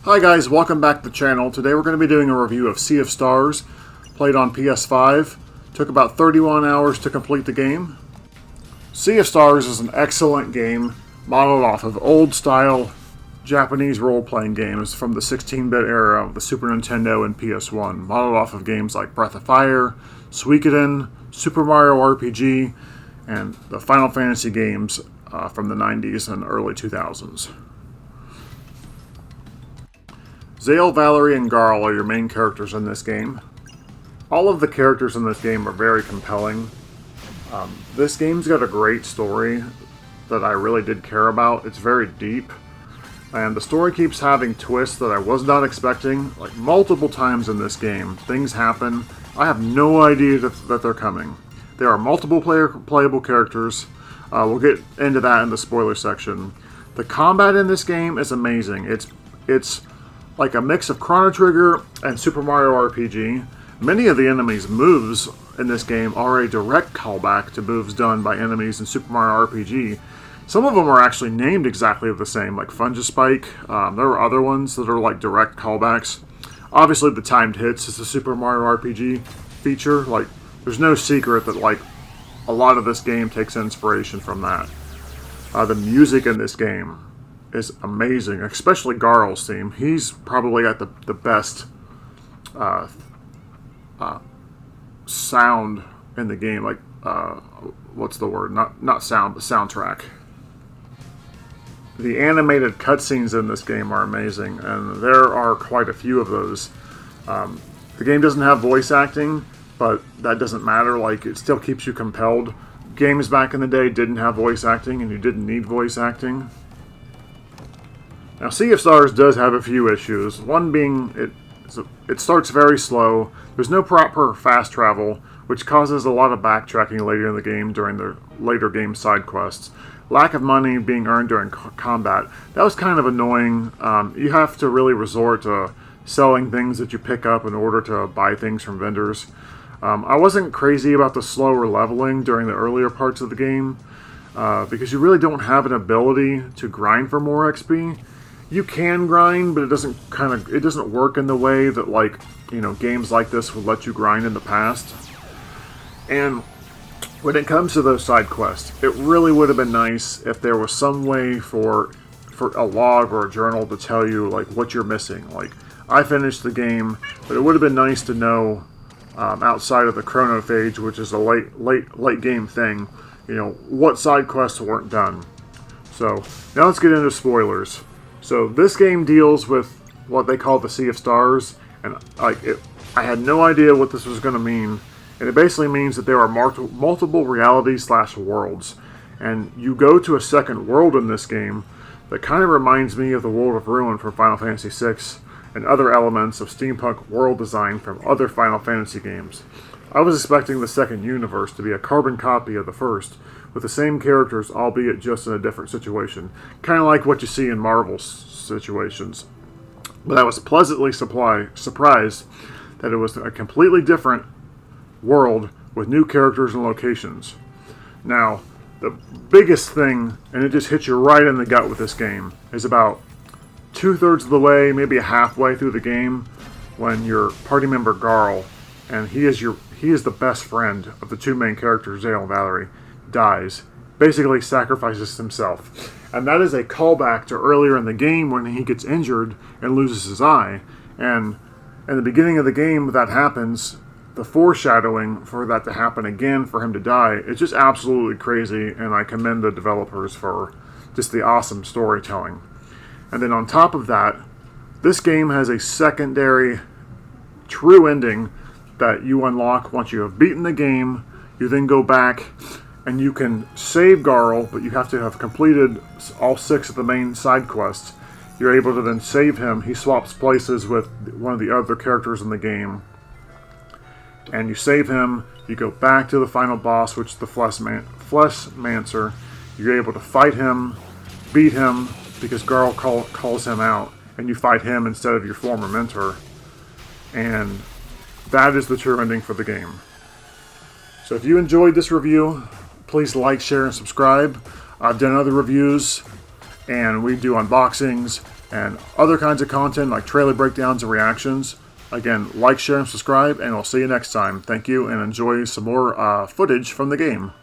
Hi guys, welcome back to the channel. Today we're going to be doing a review of Sea of Stars, played on PS5. Took about 31 hours to complete the game. Sea of Stars is an excellent game, modeled off of old-style Japanese role-playing games from the 16-bit era of the Super Nintendo and PS1, modeled off of games like Breath of Fire, Suikoden, Super Mario RPG, and the Final Fantasy games from the 90s and early 2000s. Zael, Valerie, and Garl are your main characters in this game. All of the characters in this game are very compelling. This game's got a great story that I really did care about. It's very deep, and the story keeps having twists that I was not expecting. Like, multiple times in this game, things happen. I have no idea that they're coming. There are multiple playable characters. We'll get into that in the spoiler section. The combat in this game is amazing. It's like a mix of Chrono Trigger and Super Mario RPG. Many of the enemies' moves in this game are a direct callback to moves done by enemies in Super Mario RPG. Some of them are actually named exactly the same, like Fungispike. There are other ones that are like direct callbacks. Obviously, the timed hits is the Super Mario RPG feature. Like, there's no secret that like a lot of this game takes inspiration from that. The music in this game is amazing, especially Garl's theme. He's probably got the best sound in the game. Like, what's the word? Not sound, but soundtrack. The animated cutscenes in this game are amazing, and there are quite a few of those. The game doesn't have voice acting, but that doesn't matter. Like, it still keeps you compelled. Games back in the day didn't have voice acting, and you didn't need voice acting. Now, Sea of Stars does have a few issues. One being it starts very slow. There's no proper fast travel, which causes a lot of backtracking later in the game during the later game side quests. Lack of money being earned during combat. That was kind of annoying. You have to really resort to selling things that you pick up in order to buy things from vendors. I wasn't crazy about the slower leveling during the earlier parts of the game, because you really don't have an ability to grind for more XP. You can grind, but it doesn't work in the way that, like, you know, games like this would let you grind in the past. And when it comes to those side quests, it really would have been nice if there was some way for a log or a journal to tell you like what you're missing. Like, I finished the game, but it would have been nice to know, outside of the chronophage, which is a late game thing, you know, what side quests weren't done. So now let's get into spoilers. So this game deals with what they call the Sea of Stars, and I had no idea what this was going to mean. And it basically means that there are multiple realities/worlds, and you go to a second world in this game that kind of reminds me of the World of Ruin from Final Fantasy VI and other elements of steampunk world design from other Final Fantasy games. I was expecting the second universe to be a carbon copy of the first, with the same characters, albeit just in a different situation. Kind of like what you see in Marvel situations. But I was pleasantly surprised that it was a completely different world with new characters and locations. Now, the biggest thing, and it just hits you right in the gut with this game, is about 2/3 of the way, maybe halfway through the game, when your party member Garl, and he is the best friend of the two main characters, Zael and Valerie, dies. Basically sacrifices himself. And that is a callback to earlier in the game when he gets injured and loses his eye. And in the beginning of the game that happens, the foreshadowing for that to happen again, for him to die, it's just absolutely crazy, and I commend the developers for just the awesome storytelling. And then on top of that, this game has a secondary true ending that you unlock once you have beaten the game. You then go back and you can save Garl, but you have to have completed all 6 of the main side quests. You're able to then save him. He swaps places with one of the other characters in the game. And you save him, you go back to the final boss, which is the Fleshmancer. You're able to fight him, beat him, because Garl calls him out, and you fight him instead of your former mentor. And that is the true ending for the game. So if you enjoyed this review, please like, share, and subscribe. I've done other reviews, and we do unboxings and other kinds of content like trailer breakdowns and reactions. Again, like, share, and subscribe, and I'll see you next time. Thank you, and enjoy some more footage from the game.